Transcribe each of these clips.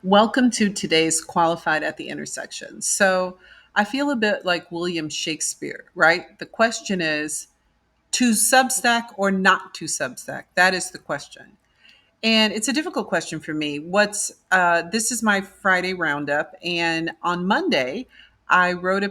Welcome to today's Qualified at the Intersection. So, I feel a bit like William Shakespeare, right? The question is to Substack or not to Substack? That is the question. And it's a difficult question for me. This is my Friday roundup, and on Monday, I wrote a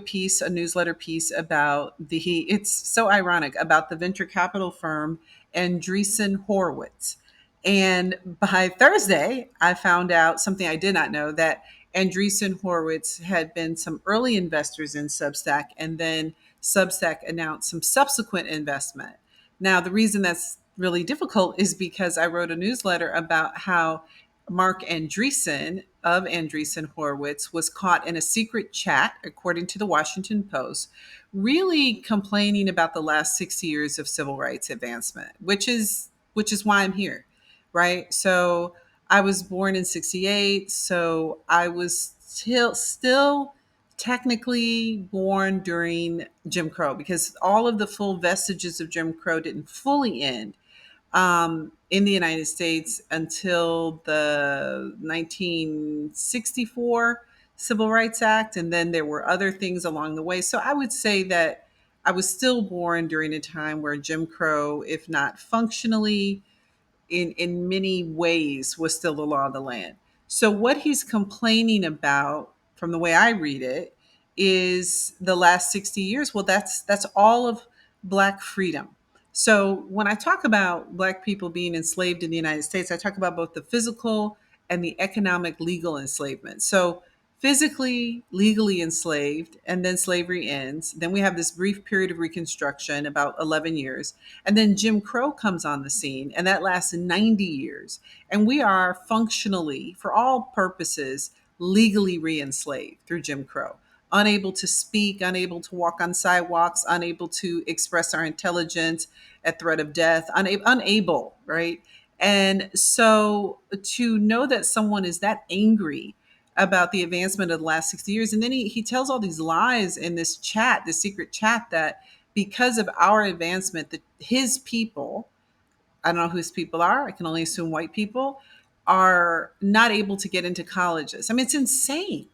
newsletter piece about it's so ironic, about the venture capital firm Andreessen Horowitz. And by Thursday, I found out something I did not know, that Andreessen Horowitz had been some early investors in Substack, and then Substack announced some subsequent investment. Now, the reason that's really difficult is because I wrote a newsletter about how Mark Andreessen of Andreessen Horowitz was caught in a secret chat, according to the Washington Post, really complaining about the last 60 years of civil rights advancement, which is why I'm here, right? So I was born in 68, so I was still technically born during Jim Crow, because all of the full vestiges of Jim Crow didn't fully end in the United States until the 1964 Civil Rights Act. And then there were other things along the way. So I would say that I was still born during a time where Jim Crow, if not functionally, in many ways was still the law of the land. So what he's complaining about, from the way I read it, is the last 60 years. Well, that's all of black freedom. So when I talk about black people being enslaved in the United States, I talk about both the physical and the economic legal enslavement. So physically, legally enslaved, and then slavery ends. Then we have this brief period of Reconstruction, about 11 years. And then Jim Crow comes on the scene, and that lasts 90 years. And we are functionally, for all purposes, legally re enslaved through Jim Crow. Unable to speak, unable to walk on sidewalks, unable to express our intelligence at threat of death, unable, right? And so to know that someone is that angry about the advancement of the last 60 years, and then he tells all these lies in this chat, this secret chat, that because of our advancement, that his people, I don't know who his people are, I can only assume white people, are not able to get into colleges. I mean, it's insane.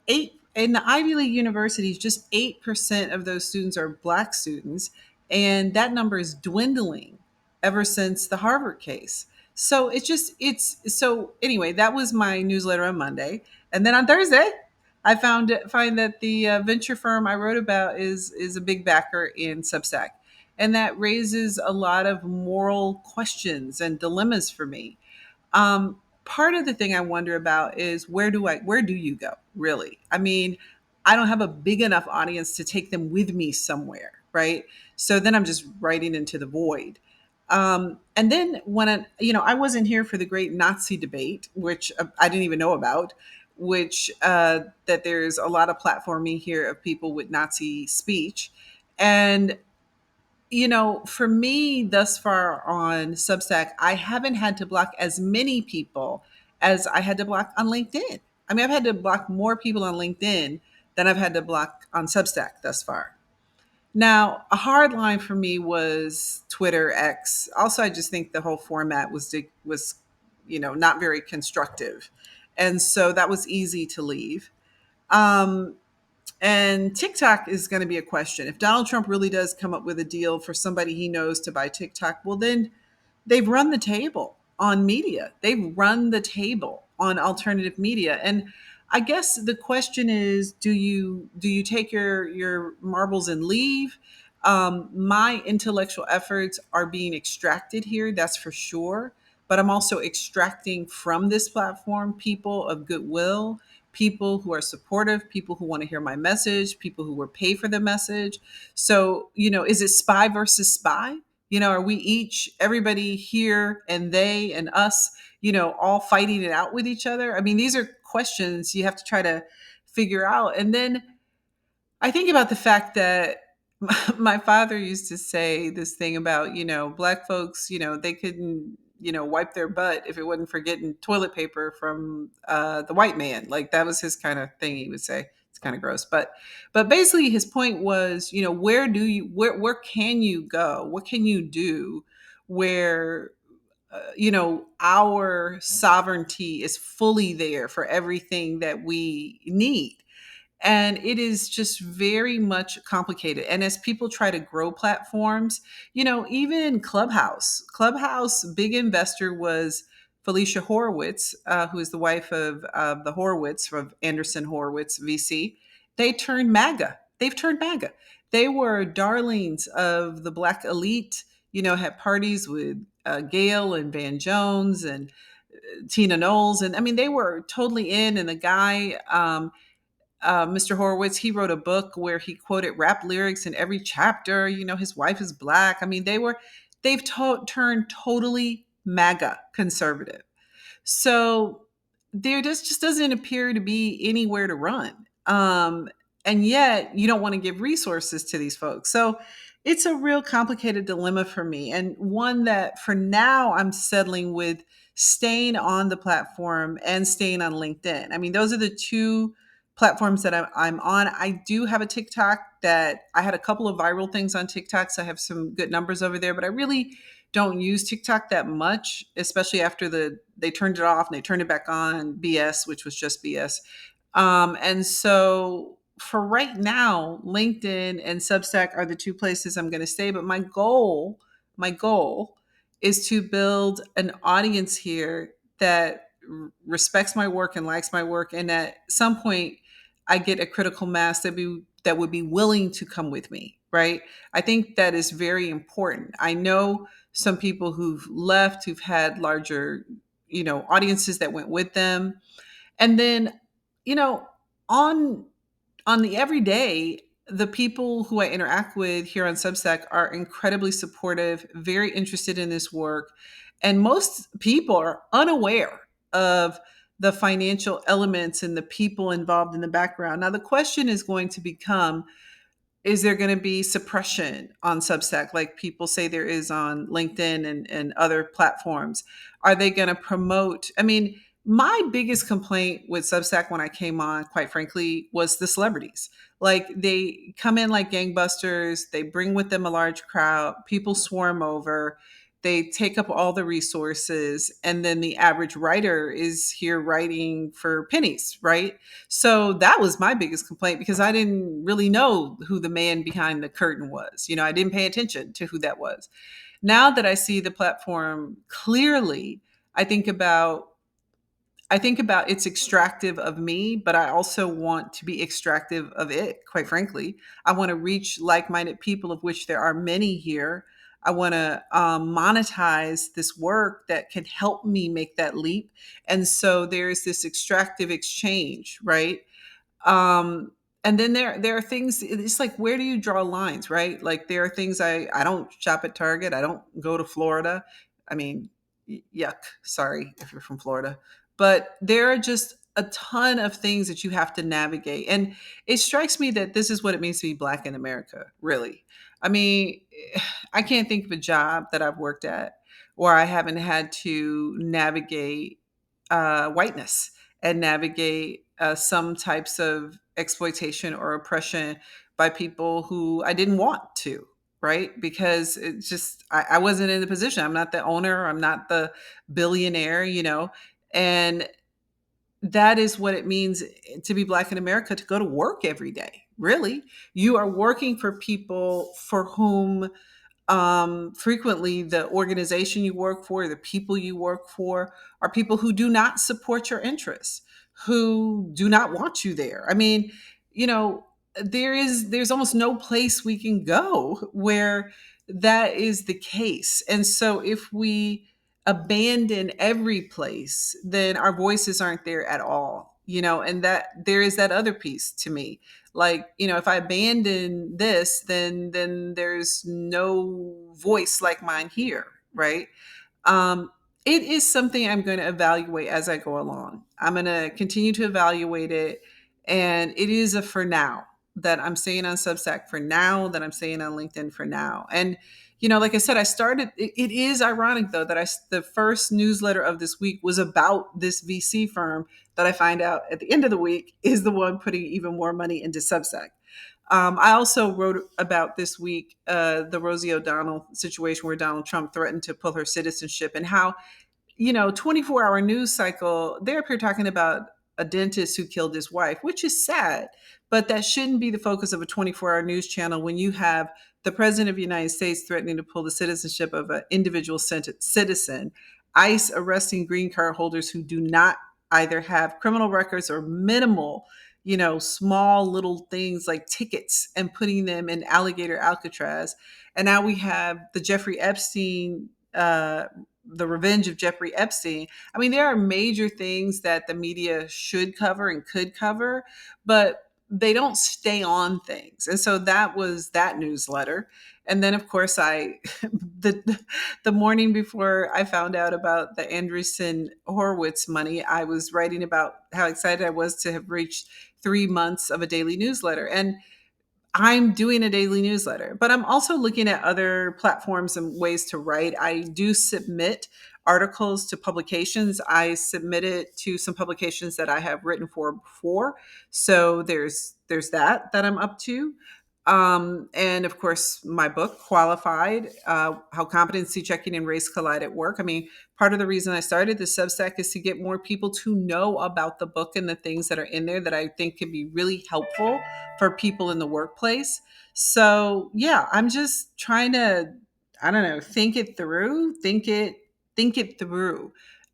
Eight in the Ivy League universities, just 8% of those students are black students, and that number is dwindling ever since the Harvard case. So it's so anyway. That was my newsletter on Monday, and then on Thursday, I find that the venture firm I wrote about is a big backer in Substack, and that raises a lot of moral questions and dilemmas for me. Part of the thing I wonder about is where do you go, really? I mean, I don't have a big enough audience to take them with me somewhere, right? So then I'm just writing into the void. And then I wasn't here for the great Nazi debate, which I didn't even know about, which that there's a lot of platforming here of people with Nazi speech. And for me, thus far on Substack, I haven't had to block as many people as I had to block on LinkedIn. I mean, I've had to block more people on LinkedIn than I've had to block on Substack thus far. Now, a hard line for me was Twitter X. Also, I just think the whole format was not very constructive, and so that was easy to leave. Um, and TikTok is going to be a question. If Donald Trump really does come up with a deal for somebody he knows to buy TikTok, well, then they've run the table on media. They've run the table on alternative media. And I guess the question is, do you take your marbles and leave? My intellectual efforts are being extracted here, that's for sure. But I'm also extracting from this platform people of goodwill, people who are supportive, people who want to hear my message, people who will pay for the message. So, is it spy versus spy? Are we everybody here and they and us, all fighting it out with each other? I mean, these are questions you have to try to figure out. And then I think about the fact that my father used to say this thing about, black folks, they couldn't, wipe their butt if it wasn't for getting toilet paper from the white man. Like that was his kind of thing he would say. It's kind of gross. But basically his point was, where can you go? What can you do where our sovereignty is fully there for everything that we need. And it is just very much complicated. And as people try to grow platforms, even Clubhouse, big investor was Felicia Horowitz, who is the wife of the Horowitz, of Anderson Horowitz VC. They've turned MAGA. They were darlings of the Black elite. Had parties with Gail and Van Jones and Tina Knowles, and I mean they were totally in. And the guy, Mr. Horowitz, he wrote a book where he quoted rap lyrics in every chapter. His wife is Black. I mean, they've turned totally MAGA conservative. So there just doesn't appear to be anywhere to run. And yet you don't want to give resources to these folks. So it's a real complicated dilemma for me, and one that for now I'm settling with staying on the platform and staying on LinkedIn. I mean, those are the two platforms that I'm on. I do have a TikTok that I had a couple of viral things on TikTok, so I have some good numbers over there, but I really don't use TikTok that much, especially after they turned it off and they turned it back on BS, which was just BS. And so for right now, LinkedIn and Substack are the two places I'm going to stay. But my goal is to build an audience here that respects my work and likes my work, and at some point I get a critical mass that would be willing to come with me. Right? I think that is very important. I know some people who've left who've had larger, audiences that went with them, and then, you know, on the everyday, the people who I interact with here on Substack are incredibly supportive, very interested in this work, and most people are unaware of the financial elements and the people involved in the background. Now the question is going to become, is there going to be suppression on Substack like people say there is on LinkedIn and other platforms? Are they going to promote? I mean, my biggest complaint with Substack when I came on, quite frankly, was the celebrities. Like they come in like gangbusters, they bring with them a large crowd, people swarm over, they take up all the resources, and then the average writer is here writing for pennies, right? So that was my biggest complaint because I didn't really know who the man behind the curtain was. I didn't pay attention to who that was. Now that I see the platform clearly, I think about it's extractive of me, but I also want to be extractive of it, quite frankly. I want to reach like-minded people, of which there are many here. I want to monetize this work that can help me make that leap. And so there's this extractive exchange, right? um and then there are things, it's like, where do you draw lines, right? Like there are things, I don't shop at Target, I don't go to Florida. I mean, yuck, sorry if you're from Florida. But there are just a ton of things that you have to navigate, and it strikes me that this is what it means to be Black in America, really. I mean, I can't think of a job that I've worked at where I haven't had to navigate whiteness and navigate some types of exploitation or oppression by people who I didn't want to, right? Because it's just, I wasn't in the position. I'm not the owner, I'm not the billionaire, and that is what it means to be Black in America, to go to work every day. Really, you are working for people for whom frequently the organization you work for, the people you work for, are people who do not support your interests, who do not want you there. I mean, you know, there's almost no place we can go where that is the case. And so if we abandon every place, then our voices aren't there at all. And that there is that other piece to me, like, if I abandon this, then there's no voice like mine here, right? It is something I'm going to evaluate as I go along. I'm going to continue to evaluate it, and it is a for now, that I'm staying on Substack for now, that I'm staying on LinkedIn for now. And like I said, I started, it is ironic though that the first newsletter of this week was about this VC firm that I find out at the end of the week is the one putting even more money into Substack. I also wrote about this week the Rosie O'Donnell situation where Donald Trump threatened to pull her citizenship, and how 24-hour news cycle, they're up here talking about a dentist who killed his wife, which is sad, but that shouldn't be the focus of a 24-hour news channel when you have the president of the United States threatening to pull the citizenship of an individual citizen, ICE arresting green card holders who do not either have criminal records or minimal, small little things like tickets, and putting them in alligator Alcatraz. And now we have the Jeffrey Epstein the revenge of Jeffrey Epstein. I mean, there are major things that the media should cover and could cover, but they don't stay on things. And so that was that newsletter. And then, of course, the morning before I found out about the Andreessen Horowitz money, I was writing about how excited I was to have reached 3 months of a daily newsletter. And I'm doing a daily newsletter, but I'm also looking at other platforms and ways to write. I do submit articles to publications. I submitted to some publications that I have written for before. So there's that I'm up to. And of course, my book, Qualified, How Competency Checking and Race Collide at Work. I mean, part of the reason I started the Substack is to get more people to know about the book and the things that are in there that I think can be really helpful for people in the workplace. So yeah, I'm just trying to, I don't know, think it through.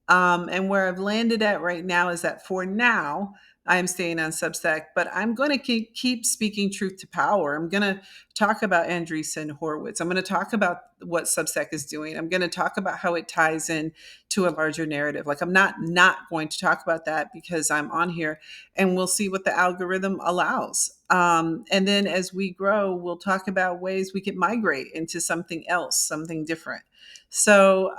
And where I've landed at right now is that for now, I'm staying on Substack, but I'm going to keep speaking truth to power. I'm going to talk about Andreessen Horowitz. I'm going to talk about what Substack is doing. I'm going to talk about how it ties in to a larger narrative. Like, I'm not going to talk about that because I'm on here, and we'll see what the algorithm allows. And then as we grow, we'll talk about ways we can migrate into something else, something different. So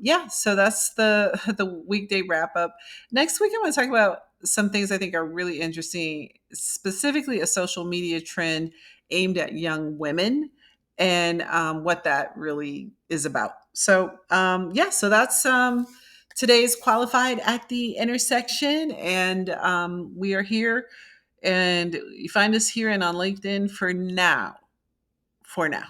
yeah, so that's the the weekday wrap up. Next week, I want to talk about some things I think are really interesting, specifically a social media trend aimed at young women, and what that really is about. So yeah, so that's today's Qualified at the Intersection, and we are here, and you find us here and on LinkedIn for now. For now.